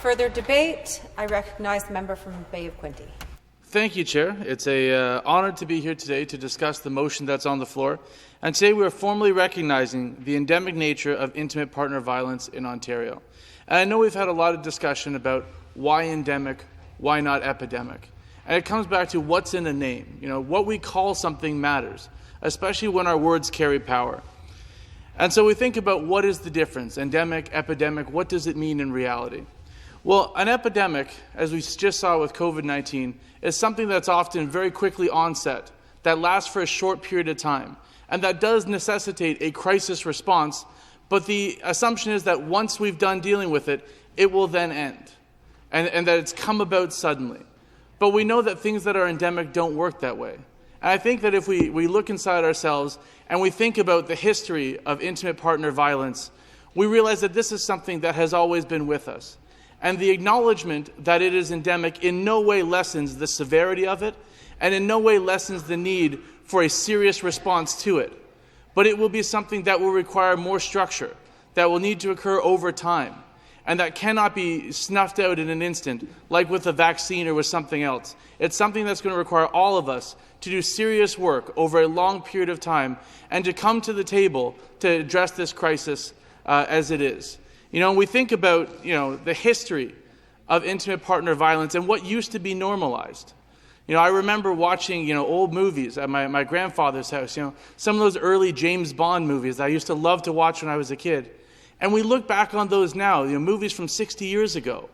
Further debate. I recognize the member from Bay of Quinte. Thank you, Chair. It's an honor to be here today to discuss the motion that's on the floor. And today we are formally recognizing the endemic nature of intimate partner violence in Ontario. And I know we've had a lot of discussion about why endemic, why not epidemic. And it comes back to what's in a name. You know, what we call something matters, especially when our words carry power. And so we think about what is the difference, endemic, epidemic, what does it mean in reality? Well, an epidemic, as we just saw with COVID-19, is something that's often very quickly onset, that lasts for a short period of time, and that does necessitate a crisis response, but the assumption is that once we've done dealing with it, it will then end, and that it's come about suddenly. But we know that things that are endemic don't work that way. And I think that if we look inside ourselves and we think about the history of intimate partner violence, we realize that this is something that has always been with us. And the acknowledgement that it is endemic in no way lessens the severity of it, and in no way lessens the need for a serious response to it. But it will be something that will require more structure, that will need to occur over time, and that cannot be snuffed out in an instant, like with a vaccine or with something else. It's something that's going to require all of us to do serious work over a long period of time and to come to the table to address this crisis as it is. You know, we think about, the history of intimate partner violence and what used to be normalized. You know, I remember watching, old movies at my grandfather's house, some of those early James Bond movies that I used to love to watch when I was a kid. And we look back on those now, movies from 60 years ago,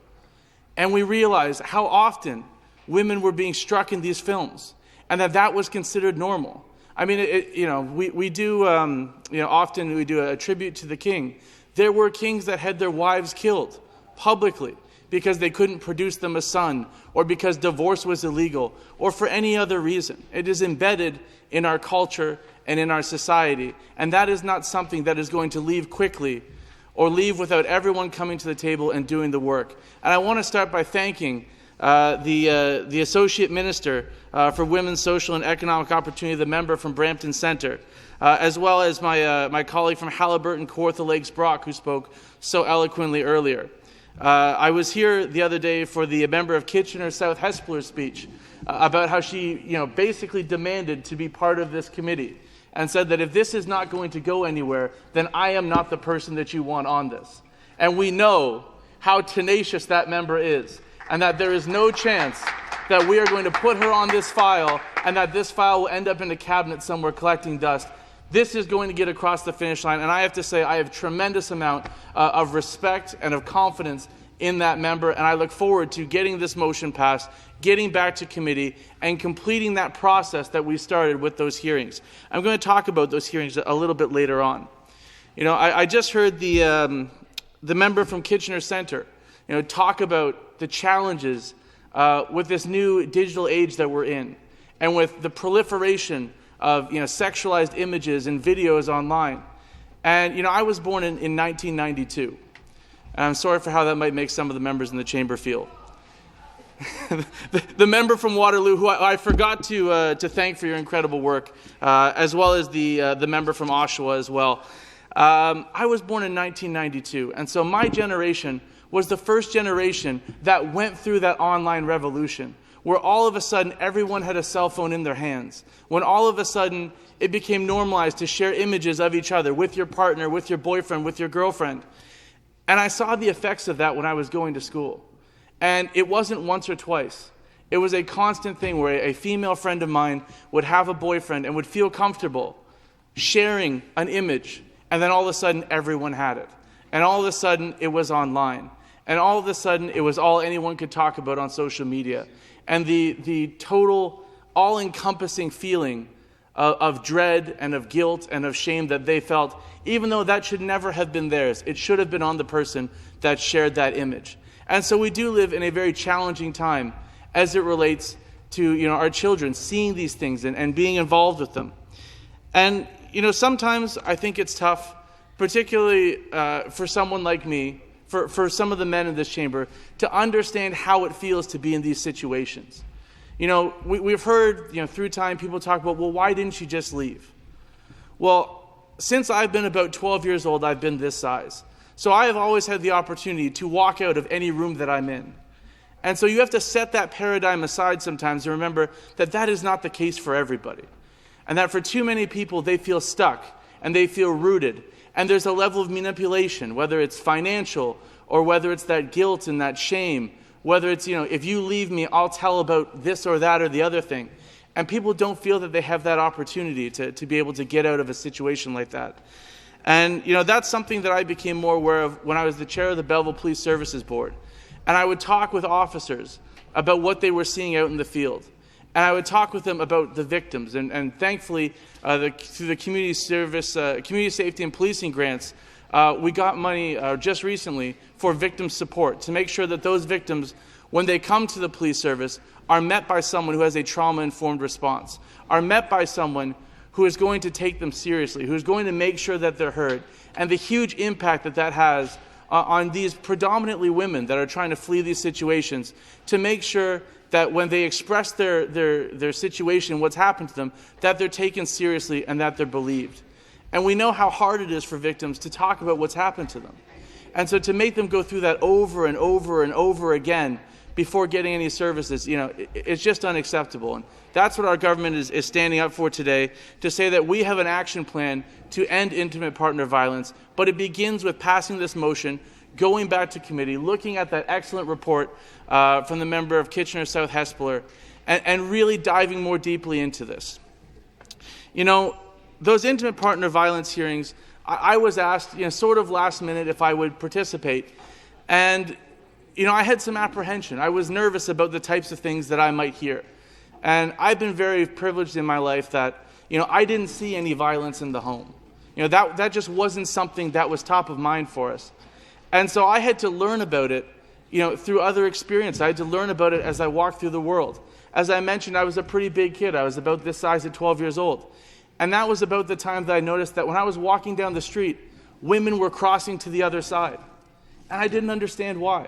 and we realize how often women were being struck in these films, and that was considered normal. I mean, we do, often we do a tribute to the king. There were kings that had their wives killed publicly because they couldn't produce them a son, or because divorce was illegal, or for any other reason. It is embedded in our culture and in our society, and that is not something that is going to leave quickly or leave without everyone coming to the table and doing the work. And I want to start by thanking the Associate Minister for Women's Social and Economic Opportunity, the member from Brampton Centre, as well as my colleague from Halliburton, Kawartha Lakes Brock, who spoke so eloquently earlier. I was here the other day for the member of Kitchener South Hespeler's speech about how she basically demanded to be part of this committee and said that if this is not going to go anywhere, then I am not the person that you want on this. And we know how tenacious that member is, and that there is no chance that we are going to put her on this file and that this file will end up in a cabinet somewhere collecting dust. This is going to get across the finish line, and I have to say I have tremendous amount of respect and of confidence in that member, and I look forward to getting this motion passed, getting back to committee, and completing that process that we started with those hearings. I'm going to talk about those hearings a little bit later on. I just heard the member from Kitchener Centre, talk about the challenges with this new digital age that we're in, and with the proliferation of sexualized images and videos online. And I was born in 1992. And I'm sorry for how that might make some of the members in the chamber feel. the member from Waterloo, who I forgot to thank for your incredible work, as well as the member from Oshawa as well. I was born in 1992, and so my generation was the first generation that went through that online revolution, where all of a sudden everyone had a cell phone in their hands, when all of a sudden it became normalized to share images of each other with your partner, with your boyfriend, with your girlfriend. And I saw the effects of that when I was going to school. And it wasn't once or twice. It was a constant thing where a female friend of mine would have a boyfriend and would feel comfortable sharing an image, and then all of a sudden everyone had it. And all of a sudden it was online. And all of a sudden it was all anyone could talk about on social media. And the total, all-encompassing feeling of dread and of guilt and of shame that they felt, even though that should never have been theirs. It should have been on the person that shared that image. And so we do live in a very challenging time as it relates to our children seeing these things and being involved with them. And sometimes I think it's tough, particularly for someone like me, for some of the men in this chamber, to understand how it feels to be in these situations. We've heard, through time, people talk about, well, why didn't you just leave? Well, since I've been about 12 years old, I've been this size. So I have always had the opportunity to walk out of any room that I'm in. And so you have to set that paradigm aside sometimes and remember that that is not the case for everybody. And that for too many people, they feel stuck and they feel rooted. And there's a level of manipulation, whether it's financial or whether it's that guilt and that shame, whether it's, if you leave me, I'll tell about this or that or the other thing. And people don't feel that they have that opportunity to be able to get out of a situation like that. And, that's something that I became more aware of when I was the chair of the Belleville Police Services Board. And I would talk with officers about what they were seeing out in the field. And I would talk with them about the victims. And thankfully, through the community safety and policing grants, we got money just recently for victim support to make sure that those victims, when they come to the police service, are met by someone who has a trauma-informed response, are met by someone who is going to take them seriously, who is going to make sure that they're heard, and the huge impact that has on these predominantly women that are trying to flee these situations, to make sure that when they express their situation, what's happened to them, that they're taken seriously and that they're believed. And we know how hard it is for victims to talk about what's happened to them. And so to make them go through that over and over and over again before getting any services, it's just unacceptable. And that's what our government is standing up for today, to say that we have an action plan to end intimate partner violence, but it begins with passing this motion, going back to committee, looking at that excellent report from the member of Kitchener South Hespeler, and really diving more deeply into this. Those intimate partner violence hearings, I was asked, sort of last minute if I would participate. And, I had some apprehension. I was nervous about the types of things that I might hear. And I've been very privileged in my life that, I didn't see any violence in the home. That just wasn't something that was top of mind for us. And so I had to learn about it, through other experience. I had to learn about it as I walked through the world. As I mentioned, I was a pretty big kid. I was about this size at 12 years old. And that was about the time that I noticed that when I was walking down the street, women were crossing to the other side. And I didn't understand why.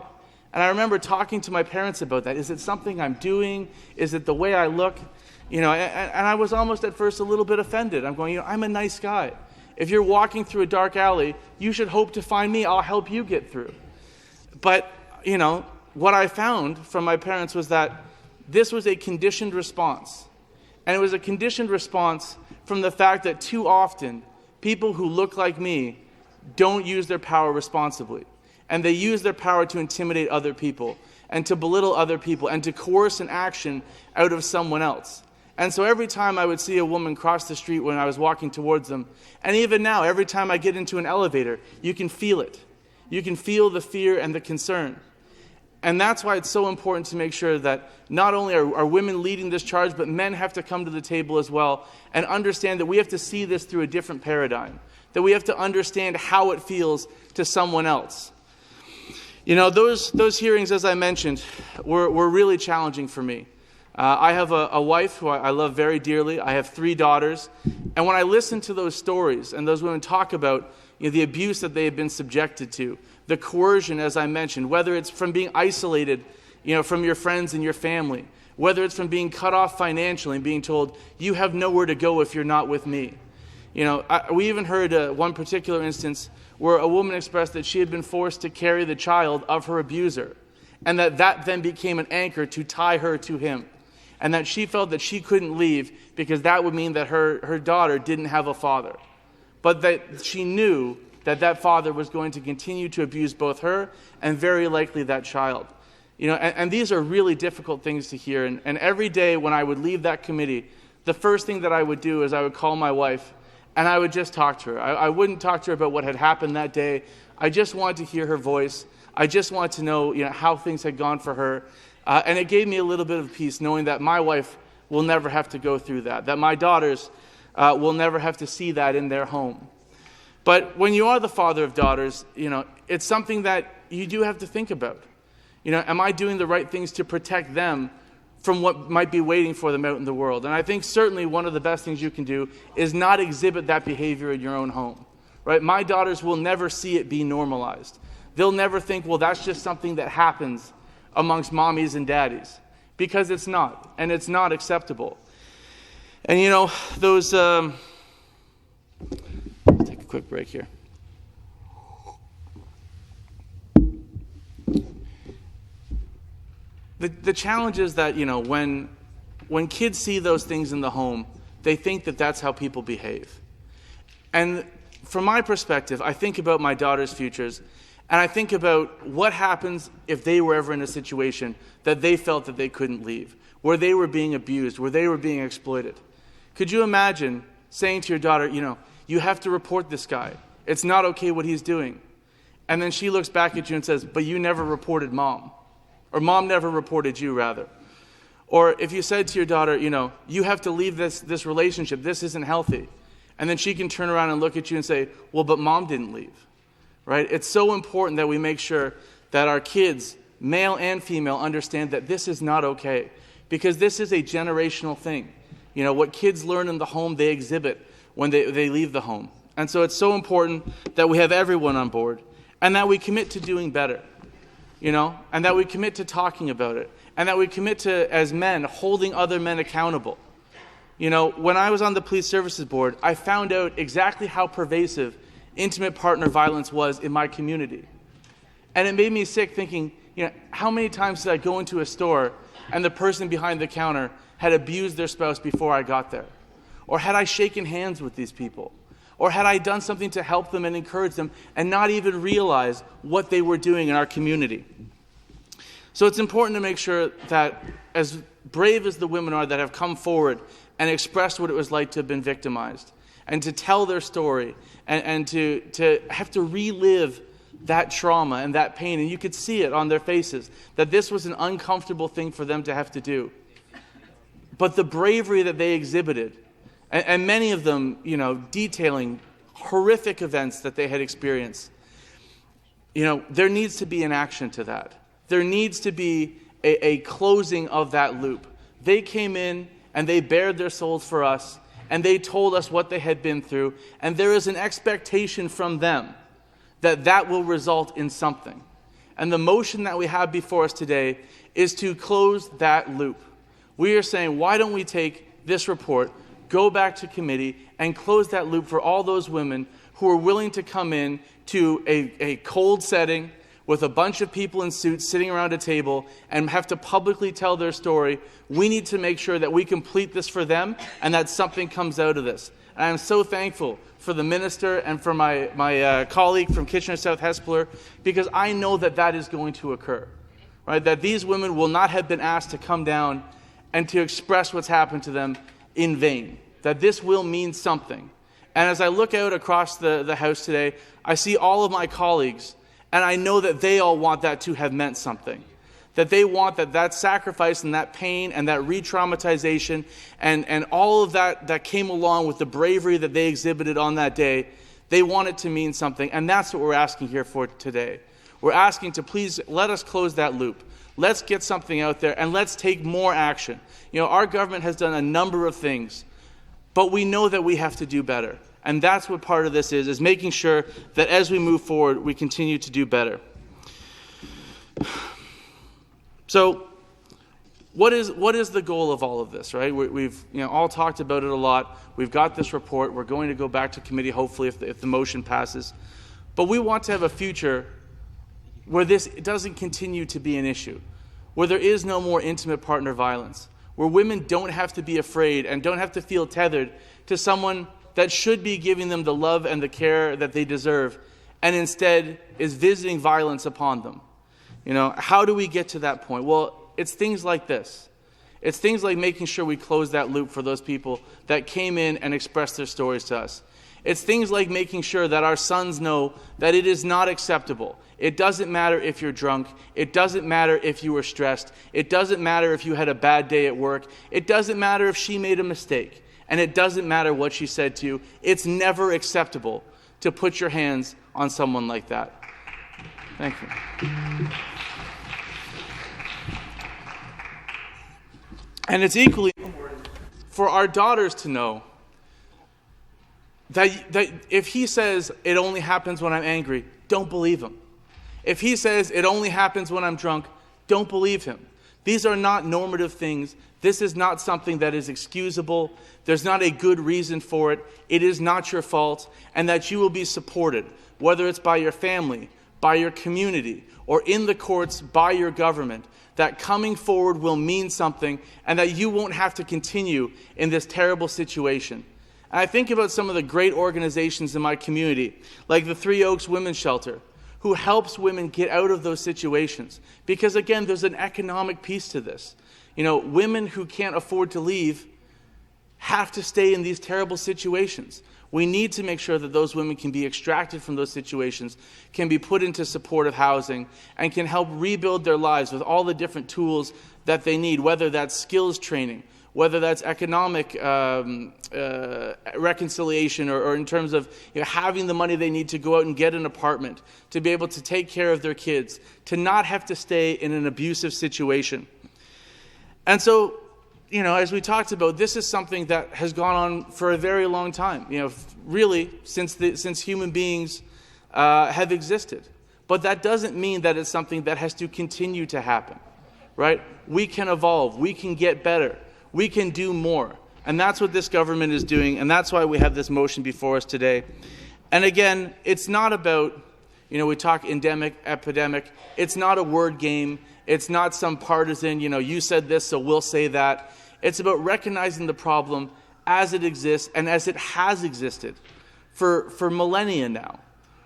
And I remember talking to my parents about that. Is it something I'm doing? Is it the way I look? And I was almost at first a little bit offended. I'm going, I'm a nice guy. If you're walking through a dark alley, you should hope to find me. I'll help you get through. But, what I found from my parents was that this was a conditioned response. And it was a conditioned response from the fact that too often, people who look like me don't use their power responsibly. And they use their power to intimidate other people, and to belittle other people, and to coerce an action out of someone else. And so every time I would see a woman cross the street when I was walking towards them, and even now, every time I get into an elevator, you can feel it. You can feel the fear and the concern. And that's why it's so important to make sure that not only are women leading this charge, but men have to come to the table as well and understand that we have to see this through a different paradigm, that we have to understand how it feels to someone else. Those hearings, as I mentioned, were really challenging for me. I have a wife who I love very dearly. I have 3 daughters. And when I listen to those stories and those women talk about the abuse that they have been subjected to, the coercion, as I mentioned, whether it's from being isolated from your friends and your family, whether it's from being cut off financially and being told, you have nowhere to go if you're not with me. We even heard one particular instance where a woman expressed that she had been forced to carry the child of her abuser, and that then became an anchor to tie her to him, and that she felt that she couldn't leave because that would mean that her daughter didn't have a father, but that she knew that father was going to continue to abuse both her and very likely that child. And these are really difficult things to hear, and every day when I would leave that committee, the first thing that I would do is I would call my wife, and I would just talk to her. I wouldn't talk to her about what had happened that day. I just wanted to hear her voice. I just wanted to know, how things had gone for her. And it gave me a little bit of peace knowing that my wife will never have to go through that my daughters will never have to see that in their home. But when you are the father of daughters, it's something that you do have to think about. Am I doing the right things to protect them from what might be waiting for them out in the world? And I think certainly one of the best things you can do is not exhibit that behavior in your own home. Right? My daughters will never see it be normalized. They'll never think, well, that's just something that happens amongst mommies and daddies, because it's not, and it's not acceptable. And those take a quick break here. the challenge is that, when kids see those things in the home, they think that that's how people behave. And from my perspective, I think about my daughter's futures, and I think about what happens if they were ever in a situation that they felt that they couldn't leave, where they were being abused, where they were being exploited. Could you imagine saying to your daughter, you have to report this guy. It's not okay what he's doing. And then she looks back at you and says, but you never reported mom. Or mom never reported you, rather. Or if you said to your daughter, you have to leave this relationship. This isn't healthy. And then she can turn around and look at you and say, well, but mom didn't leave. Right? It's so important that we make sure that our kids, male and female, understand that this is not okay. Because this is a generational thing. What kids learn in the home, they exhibit when they leave the home. And so it's so important that we have everyone on board and that we commit to doing better, and that we commit to talking about it, and that we commit to, as men, holding other men accountable. When I was on the Police Services Board, I found out exactly how pervasive intimate partner violence was in my community. And it made me sick thinking, how many times did I go into a store and the person behind the counter had abused their spouse before I got there? Or had I shaken hands with these people? Or had I done something to help them and encourage them and not even realize what they were doing in our community? So it's important to make sure that, as brave as the women are that have come forward and expressed what it was like to have been victimized, and to tell their story, and to have to relive that trauma and that pain, and you could see it on their faces, that this was an uncomfortable thing for them to have to do. But the bravery that they exhibited, and many of them, detailing horrific events that they had experienced, there needs to be an action to that. There needs to be a closing of that loop. They came in and they bared their souls for us, and they told us what they had been through, and there is an expectation from them that will result in something. And the motion that we have before us today is to close that loop. We are saying, why don't we take this report, go back to committee, and close that loop for all those women who are willing to come in to a cold setting with a bunch of people in suits sitting around a table and have to publicly tell their story. We need to make sure that we complete this for them and that something comes out of this. And I'm so thankful for the minister and for my colleague from Kitchener South Hespeler, because I know that is going to occur. Right? That these women will not have been asked to come down and to express what's happened to them in vain. That this will mean something. And as I look out across the House today, I see all of my colleagues, and I know that they all want that to have meant something. That they want that sacrifice and that pain and that re-traumatization and all of that came along with the bravery that they exhibited on that day, they want it to mean something. And that's what we're asking here for today. We're asking to please let us close that loop. Let's get something out there and let's take more action. Our government has done a number of things, but we know that we have to do better. And that's what part of this is making sure that as we move forward, we continue to do better. So, what is the goal of all of this, right? We've all talked about it a lot. We've got this report. We're going to go back to committee, hopefully, if the motion passes. But we want to have a future where this doesn't continue to be an issue, where there is no more intimate partner violence, where women don't have to be afraid and don't have to feel tethered to someone that should be giving them the love and the care that they deserve, and instead is visiting violence upon them. How do we get to that point? Well, it's things like this. It's things like making sure we close that loop for those people that came in and expressed their stories to us. It's things like making sure that our sons know that it is not acceptable. It doesn't matter if you're drunk. It doesn't matter if you were stressed. It doesn't matter if you had a bad day at work. It doesn't matter if she made a mistake. And it doesn't matter what she said to you. It's never acceptable to put your hands on someone like that. Thank you. And it's equally important for our daughters to know that if he says it only happens when I'm angry, don't believe him. If he says it only happens when I'm drunk, don't believe him. These are not normative things. This is not something that is excusable. There's not a good reason for it. It is not your fault, and that you will be supported, whether it's by your family, by your community or in the courts by your government, that coming forward will mean something and that you won't have to continue in this terrible situation. And I think about some of the great organizations in my community, like the Three Oaks Women's Shelter, who helps women get out of those situations. Because again, there's an economic piece to this. Women who can't afford to leave have to stay in these terrible situations. We need to make sure that those women can be extracted from those situations, can be put into supportive housing, and can help rebuild their lives with all the different tools that they need, whether that's skills training, whether that's economic reconciliation, or in terms of having the money they need to go out and get an apartment, to be able to take care of their kids, to not have to stay in an abusive situation. And so, as we talked about, this is something that has gone on for a very long time, really since human beings have existed. But that doesn't mean that it's something that has to continue to happen, right? We can evolve, we can get better, we can do more. And that's what this government is doing, and that's why we have this motion before us today. And again, it's not about, we talk endemic, epidemic, it's not a word game. It's not some partisan, you said this, so we'll say that. It's about recognizing the problem as it exists and as it has existed for millennia now,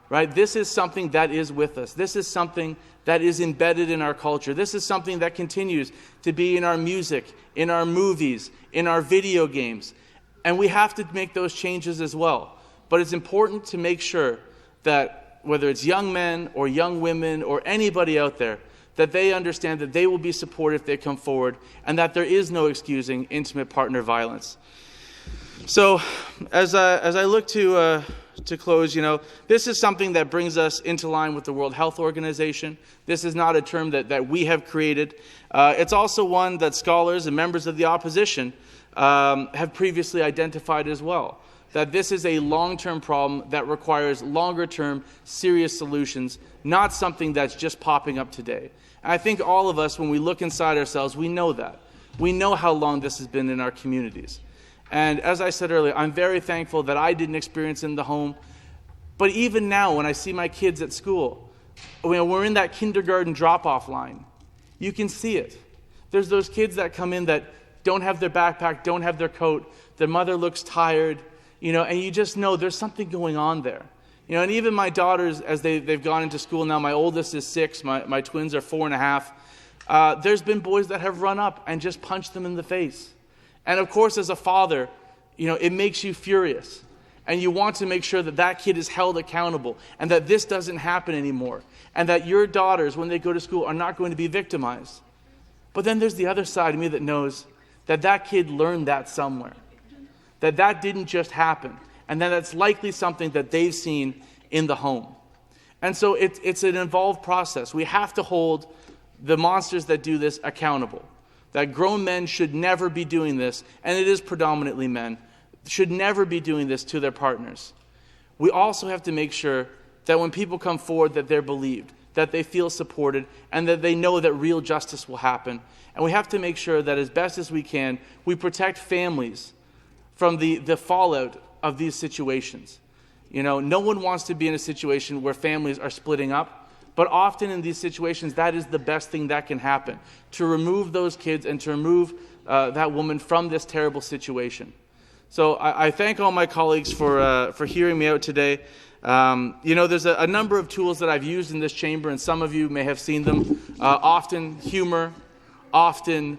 right? This is something that is with us. This is something that is embedded in our culture. This is something that continues to be in our music, in our movies, in our video games. And we have to make those changes as well. But it's important to make sure that whether it's young men or young women or anybody out there, that they understand that they will be supported if they come forward, and that there is no excusing intimate partner violence. So, as I look to close, this is something that brings us into line with the World Health Organization. This is not a term that we have created. It's also one that scholars and members of the opposition have previously identified as well. That this is a long-term problem that requires longer-term, serious solutions, not something that's just popping up today. And I think all of us, when we look inside ourselves, we know that. We know how long this has been in our communities. And as I said earlier, I'm very thankful that I didn't experience it in the home. But even now, when I see my kids at school, we're in that kindergarten drop-off line. You can see it. There's those kids that come in that don't have their backpack, don't have their coat, their mother looks tired, and you just know there's something going on there. And even my daughters, as they've gone into school now, my oldest is 6, my twins are 4.5. There's been boys that have run up and just punched them in the face. And of course, as a father, it makes you furious. And you want to make sure that kid is held accountable and that this doesn't happen anymore. And that your daughters, when they go to school, are not going to be victimized. But then there's the other side of me that knows that kid learned that somewhere. That didn't just happen. And then that's likely something that they've seen in the home. And so it's an involved process. We have to hold the monsters that do this accountable. That grown men should never be doing this, and it is predominantly men, should never be doing this to their partners. We also have to make sure that when people come forward that they're believed, that they feel supported, and that they know that real justice will happen. And we have to make sure that as best as we can, we protect families from the fallout of these situations. No one wants to be in a situation where families are splitting up, but often in these situations, that is the best thing that can happen, to remove those kids and to remove that woman from this terrible situation. So I thank all my colleagues for hearing me out today. There's a number of tools that I've used in this chamber, and some of you may have seen them. Often humor, often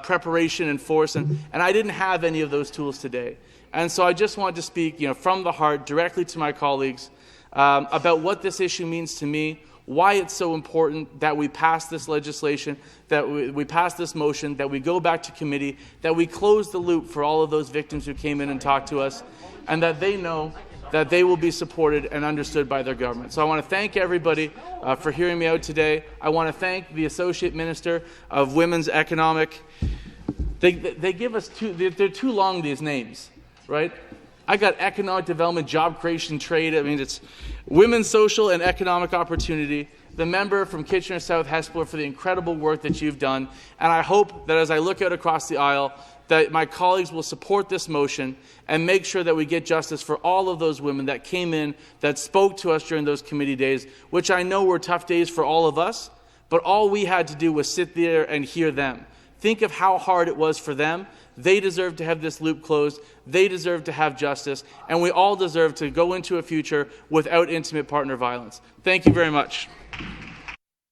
preparation and force, and I didn't have any of those tools today. And so I just wanted to speak, from the heart, directly to my colleagues about what this issue means to me, why it's so important that we pass this legislation, that we pass this motion, that we go back to committee, that we close the loop for all of those victims who came in and talked to us, and that they know that they will be supported and understood by their government. So I want to thank everybody for hearing me out today. I want to thank the Associate Minister of Women's Economic. They give us they're too long, these names, right? I got economic development, job creation, trade. It's women's social and economic opportunity. the member from Kitchener South Hespeler for the incredible work that you've done. And I hope that as I look out across the aisle, that my colleagues will support this motion and make sure that we get justice for all of those women that came in, that spoke to us during those committee days, which I know were tough days for all of us, but all we had to do was sit there and hear them. Think of how hard it was for them. They deserve to have this loop closed. They deserve to have justice. And we all deserve to go into a future without intimate partner violence. Thank you very much.